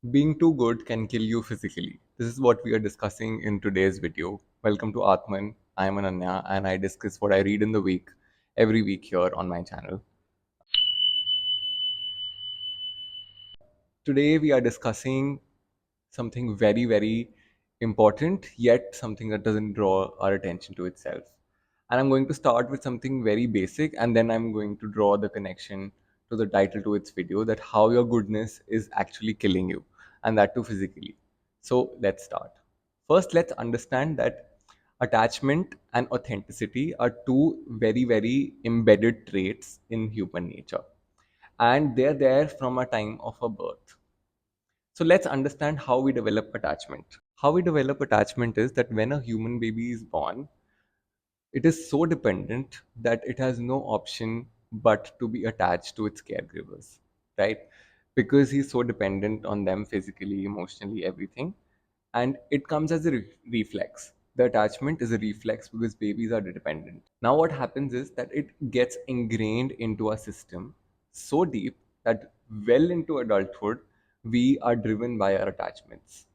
Being too good can kill you physically. This is what we are discussing in today's video. Welcome to Atman. I am Ananya and I discuss what I read in the week every week here on my channel. Today we are discussing something very, very important, yet something that doesn't draw our attention to itself. And I'm going to start with something very basic and then I'm going to draw the connection to the title to its video that how your goodness is actually killing you, and that too physically. So let's start. First, let's understand that attachment and authenticity are two very, very embedded traits in human nature, and they're there from a time of a birth. So let's understand how we develop attachment. How we develop attachment is that when a human baby is born, it is so dependent that it has no option but to be attached to its caregivers, right? Because he's so dependent on them physically, emotionally, everything. And it comes as a reflex. The attachment is a reflex because babies are dependent. Now, what happens is that it gets ingrained into our system so deep that well into adulthood, we are driven by our attachments,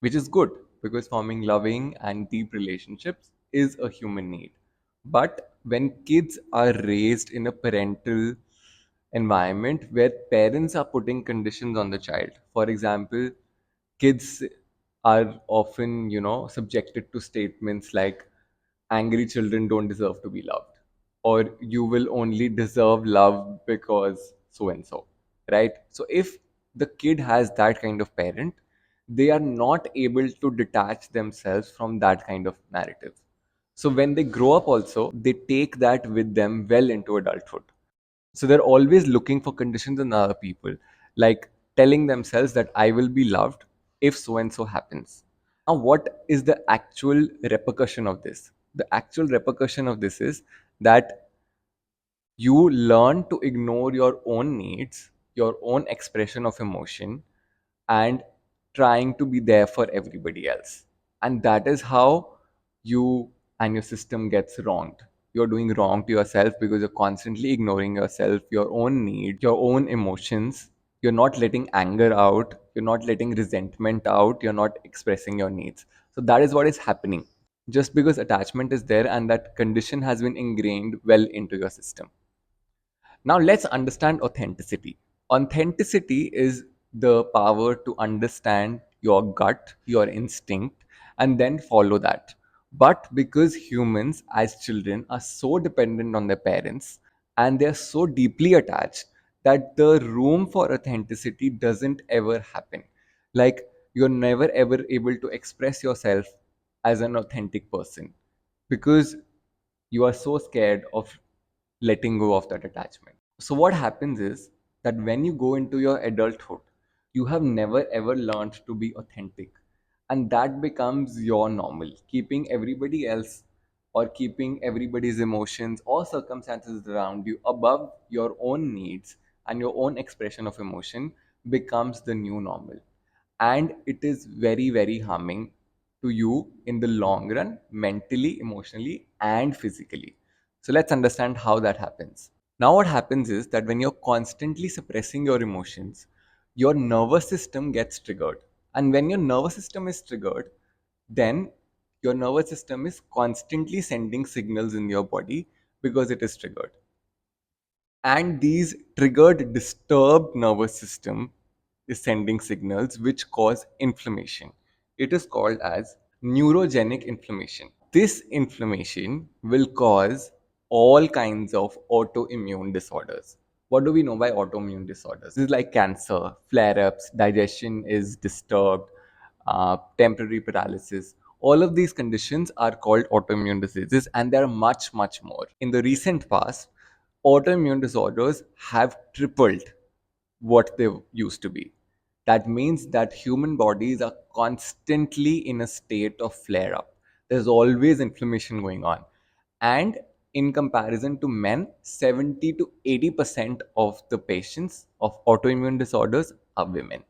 which is good because forming loving and deep relationships is a human need. But when kids are raised in a parental environment where parents are putting conditions on the child, for example, kids are often, subjected to statements like angry children don't deserve to be loved, or you will only deserve love because so and so, right? So if the kid has that kind of parent, they are not able to detach themselves from that kind of narrative. So when they grow up also, they take that with them well into adulthood. So they're always looking for conditions in other people, like telling themselves that I will be loved if so and so happens. Now, what is the actual repercussion of this? The actual repercussion of this is that you learn to ignore your own needs, your own expression of emotion, and trying to be there for everybody else. And that is how you and your system gets wronged. You're doing wrong to yourself because you're constantly ignoring yourself, your own needs, your own emotions. You're not letting anger out, you're not letting resentment out, you're not expressing your needs. So that is what is happening just because attachment is there and that condition has been ingrained well into your system. Now let's understand authenticity. Authenticity is the power to understand your gut, your instinct, and then follow that. But because humans as children are so dependent on their parents and they're so deeply attached that the room for authenticity doesn't ever happen. Like you're never ever able to express yourself as an authentic person because you are so scared of letting go of that attachment. So, what happens is that when you go into your adulthood, you have never ever learned to be authentic, and that becomes your normal. Keeping everybody else or keeping everybody's emotions or circumstances around you above your own needs and your own expression of emotion becomes the new normal. And it is very, very harming to you in the long run, mentally, emotionally, and physically. So, let's understand how that happens. Now, what happens is that when you're constantly suppressing your emotions, your nervous system gets triggered. And when your nervous system is triggered, then your nervous system is constantly sending signals in your body because it is triggered. And these triggered, disturbed nervous system is sending signals which cause inflammation. It is called as neurogenic inflammation. This inflammation will cause all kinds of autoimmune disorders. What do we know by autoimmune disorders? This is like cancer, flare ups, digestion is disturbed, temporary paralysis. All of these conditions are called autoimmune diseases, and there are much, much more. In the recent past, autoimmune disorders have tripled what they used to be. That means that human bodies are constantly in a state of flare up. There's always inflammation going on. And in comparison to men, 70 to 80% of the patients of autoimmune disorders are women.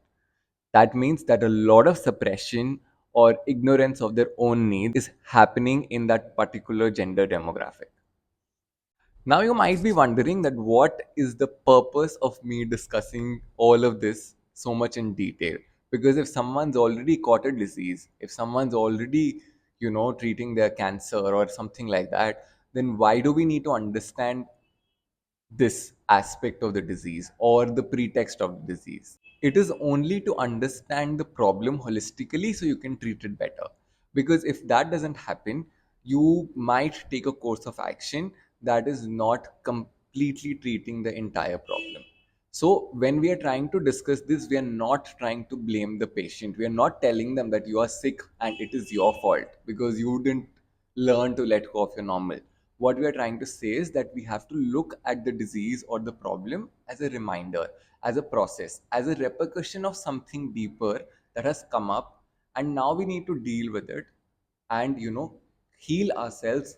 That means that a lot of suppression or ignorance of their own needs is happening in that particular gender demographic. Now you might be wondering that what is the purpose of me discussing all of this so much in detail. Because if someone's already caught a disease, if someone's already, treating their cancer or something like that, then why do we need to understand this aspect of the disease or the pretext of the disease? It is only to understand the problem holistically so you can treat it better. Because if that doesn't happen, you might take a course of action that is not completely treating the entire problem. So, when we are trying to discuss this, we are not trying to blame the patient. We are not telling them that you are sick and it is your fault because you didn't learn to let go of your normal. What we are trying to say is that we have to look at the disease or the problem as a reminder, as a process, as a repercussion of something deeper that has come up, and now we need to deal with it and heal ourselves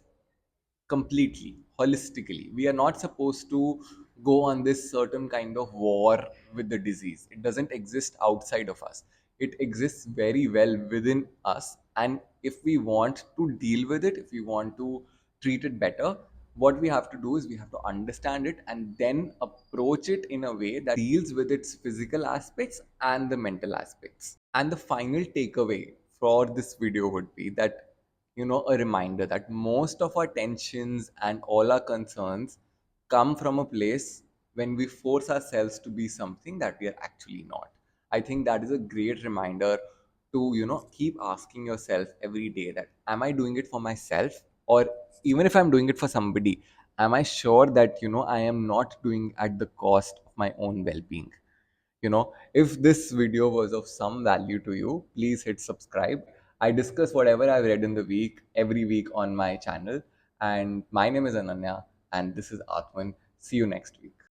completely, holistically. We are not supposed to go on this certain kind of war with the disease. It doesn't exist outside of us, it exists very well within us. And if we want to deal with it, if we want to treat it better, what we have to do is we have to understand it and then approach it in a way that deals with its physical aspects and the mental aspects. And the final takeaway for this video would be that, a reminder that most of our tensions and all our concerns come from a place when we force ourselves to be something that we are actually not. I think that is a great reminder to, keep asking yourself every day that, am I doing it for myself? Or even if I'm doing it for somebody, am I sure that, I am not doing at the cost of my own well-being? If this video was of some value to you, please hit subscribe. I discuss whatever I've read in the week every week on my channel. And my name is Ananya, and this is Atman. See you next week.